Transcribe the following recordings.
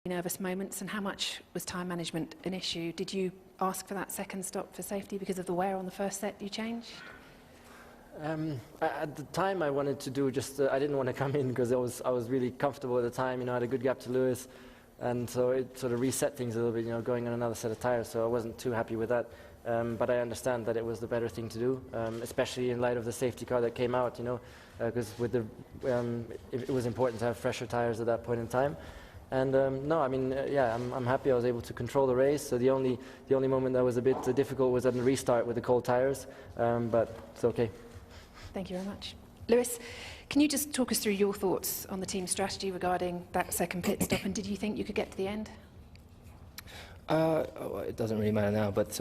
nervous moments, and how much was time management an issue? Did you ask for that second stop for safety because of the wear on the first set you changed? At the time I wanted to do just, I didn't want to come in because I was really comfortable at the time, I had a good gap to Lewis, and so it sort of reset things a little bit, going on another set of tires, so I wasn't too happy with that. But I understand that it was the better thing to do, especially in light of the safety car that came out, because with it was important to have fresher tires at that point in time. And no, I mean, I'm happy I was able to control the race. So the only moment that was a bit difficult was at the restart with the cold tires, but it's okay. Thank you very much. Lewis, can you just talk us through your thoughts on the team's strategy regarding that second pit stop, and did you think you could get to the end? It doesn't really matter now, but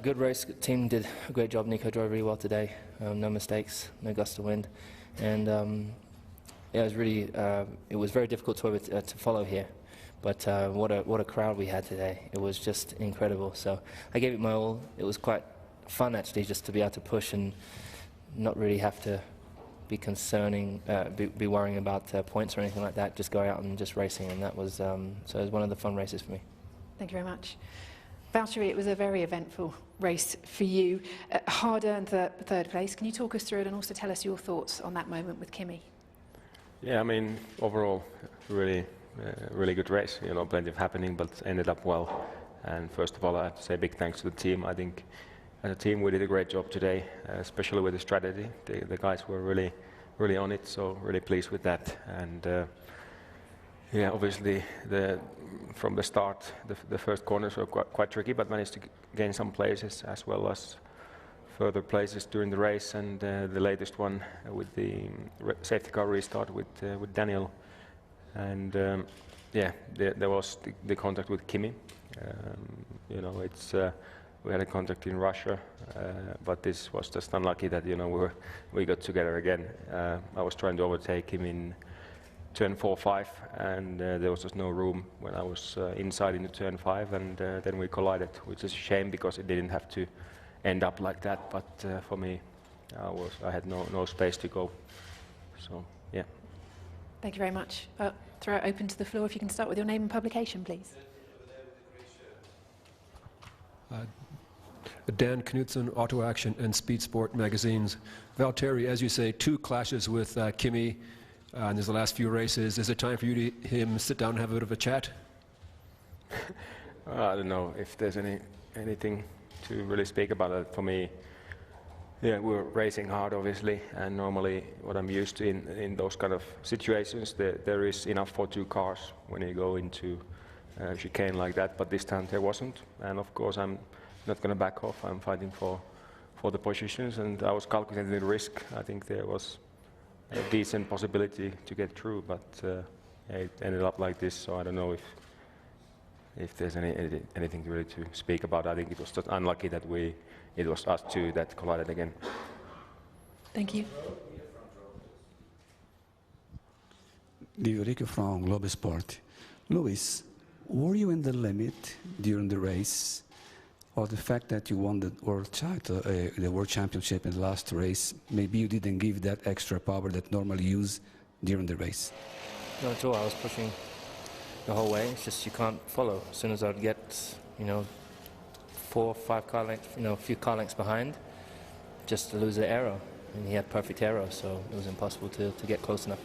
good race. Team did a great job. Nico drove really well today. No mistakes, no gust of wind, and it was very difficult to follow here. But what a crowd we had today. It was just incredible. So I gave it my all. It was quite fun actually, just to be able to push and not really have to be be worrying about points or anything like that. Just go out and just racing, and that was so it was one of the fun races for me. Thank you very much. Valtteri, it was a very eventful race for you. Hard-earned third place. Can you talk us through it and also tell us your thoughts on that moment with Kimi? Yeah, I mean, overall, really good race. Plenty of happening, but ended up well. And first of all, I have to say big thanks to the team. I think as a team we did a great job today, especially with the strategy. The guys were really on it, so really pleased with that. And yeah, obviously from the start, the first corners were quite tricky, but managed to gain some places as well as further places during the race. And the latest one with the safety car restart with Daniel. And yeah, there was the contact with Kimi. We had a contact in Russia, but this was just unlucky that we got together again. I was trying to overtake him in turn 4-5, and there was just no room when I was inside into turn 5, and then we collided, which is a shame because it didn't have to end up like that. But for me, I had no space to go. So yeah. Thank you very much. Throw it open to the floor. If you can start with your name and publication, please. Dan Knutson, Auto Action and Speed Sport magazines. Valtteri, as you say, 2 clashes with Kimi, and there's the last few races. Is it time for you to him sit down and have a bit of a chat? I don't know if there's anything to really speak about it. For me, yeah, we're racing hard, obviously, and normally what I'm used to in those kind of situations, there is enough for 2 cars when you go into chicane like that, but this time there wasn't. And of course, I'm not going to back off. I'm fighting for the positions, and I was calculating the risk. I think there was a decent possibility to get through, but yeah, it ended up like this. So I don't know if there's anything really to speak about. I think it was just unlucky that it was us 2 that collided again. Thank you. Diorico from Globe Sport. Lewis, were you in the limit during the race, or the fact that you won the world title, the world championship in the last race, maybe you didn't give that extra power that normally use during the race? Not at all. I was pushing the whole way. It's just you can't follow. As soon as I'd get, 4 or 5 car lengths, a few car lengths behind, just to lose the aero. And he had perfect aero, so it was impossible to get close enough.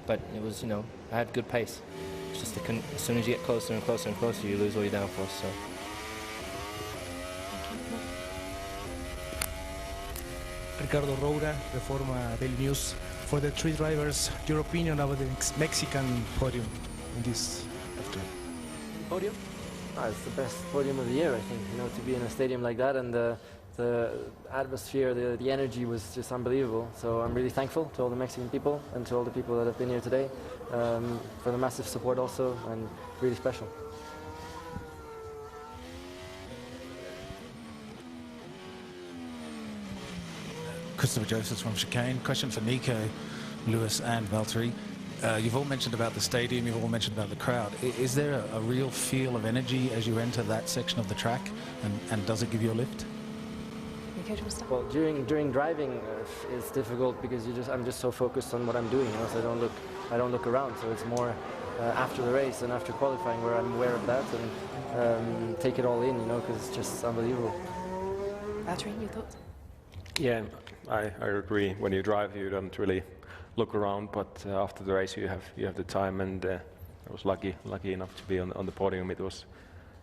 But it was, I had good pace. It's just as soon as you get closer and closer and closer, you lose all your downforce. So. Ricardo Roura, Reforma Daily News. For the 3 drivers, your opinion about the Mexican podium in this afternoon? Podium? It's the best podium of the year, I think. To be in a stadium like that, and the atmosphere, the energy was just unbelievable. So I'm really thankful to all the Mexican people and to all the people that have been here today for the massive support also, and really special. Christopher Josephs from Chicane. Question for Nico, Lewis and Valtteri. You've all mentioned about the stadium, you've all mentioned about the crowd. Is there a real feel of energy as you enter that section of the track, and does it give you a lift? Well, during driving, it's difficult because I'm just so focused on what I'm doing, so I don't look around. So it's more after the race and after qualifying, where I'm aware of that and take it all in, you know, because it's just unbelievable. Valtteri, your thoughts? Yeah, I agree. When you drive, you don't really look around, but after the race, you have the time, and I was lucky enough to be on the podium. It was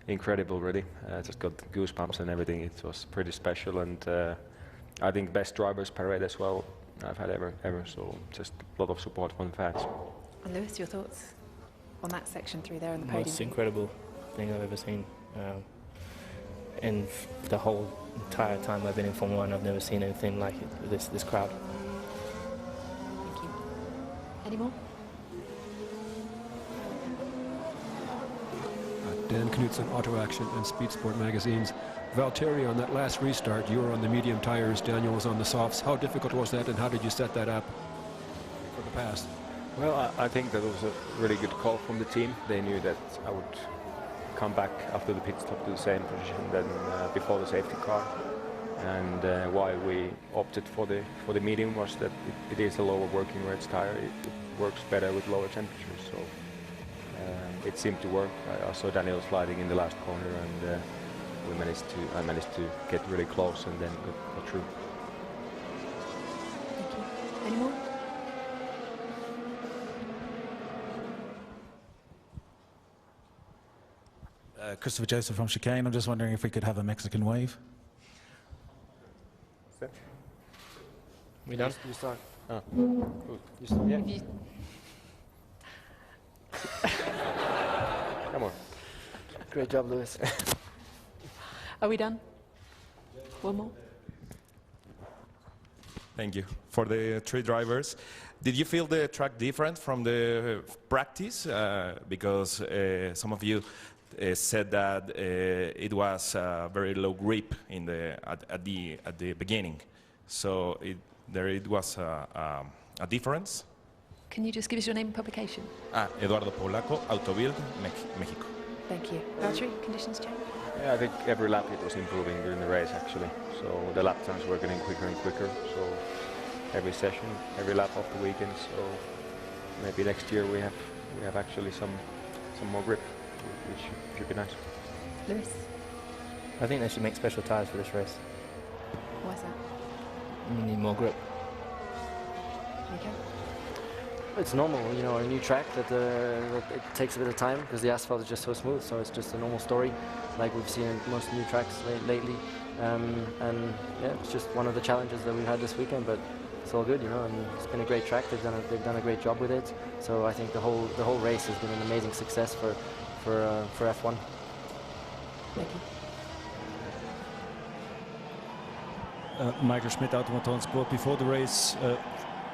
incredible, really. Just got goosebumps and everything. It was pretty special, and I think best drivers parade as well I've had ever. So just a lot of support from the fans. And Lewis, your thoughts on that section through there on the podium? Most incredible thing I've ever seen. In the whole entire time I've been in Formula 1, I've never seen anything like it with this crowd. Thank you. Any more? Dan Knutson, Auto Action and Speed Sport magazines. Valtteri, on that last restart, you were on the medium tires, Daniel was on the softs. How difficult was that, and how did you set that up for the past? Well, I think that was a really good call from the team. They knew that I would come back after the pit stop to the same position than before the safety car. And why we opted for the medium was that it is a lower working rates tire. It works better with lower temperatures. So it seemed to work. I saw Daniel sliding in the last corner, and I managed to get really close and then got through. Thank you. Any more? Christopher Joseph from Chicane. I'm just wondering if we could have a Mexican wave. We done? You start. Oh. Yeah. You, Come on. Great job, Lewis. are we done? One more? Thank you. For the three drivers, did you feel the track different from the practice? Because some of you said that it was very low grip in at the beginning, so it was a difference. Can you just give us your name and publication? Eduardo Polaco, Autobuild, Mexico. Thank you. Valtteri, conditions change? Yeah, I think every lap it was improving during the race, actually. So the lap times were getting quicker and quicker. So every session, every lap of the weekend. So maybe next year we have actually some more grip, which should be nice. Lewis, I think they should make special tyres for this race. why is that? You need more grip. Okay. It's normal, you know, a new track that it takes a bit of time because the asphalt is just so smooth. So it's just a normal story, like we've seen in most new tracks lately. And yeah, it's just one of the challenges that we've had this weekend. But it's all good, you know. And it's been a great track. They've done a great job with it. So I think the whole race has been an amazing success for F1. Thank you. Michael Schmidt, Automoton Sport. Before the race,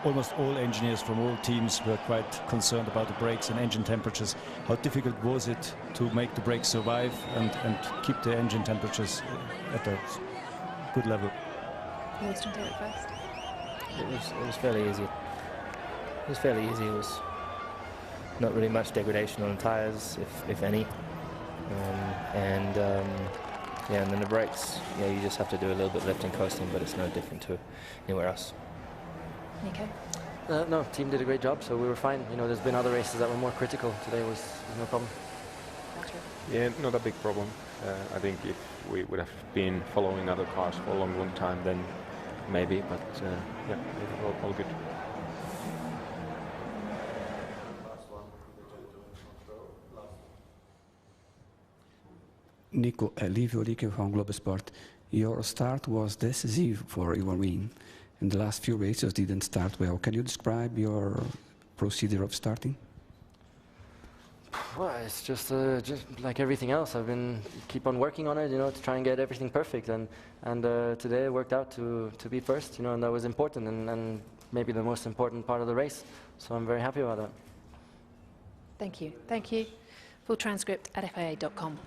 almost all engineers from all teams were quite concerned about the brakes and engine temperatures. How difficult was it to make the brakes survive and keep the engine temperatures at a good level? Who wants to do it first? It was fairly easy. It was fairly easy. It was not really much degradation on the tyres, if any. Yeah, and then the brakes, yeah, you just have to do a little bit of lifting, coasting, but it's no different to anywhere else. Nico? No, team did a great job, so we were fine. You know, there's been other races that were more critical. Today was no problem. Yeah, not a big problem. I think if we would have been following other cars for a long time, then maybe, but yeah, all good. Nico, Livio Ricche from Global Sport. Your start was decisive for your win, and the last few races didn't start well. Can you describe your procedure of starting? Well, it's just like everything else. Keep on working on it, you know, to try and get everything perfect. And today it worked out to be first, you know, and that was important and maybe the most important part of the race. So I'm very happy about that. Thank you. Thank you. Full transcript at FIA.com.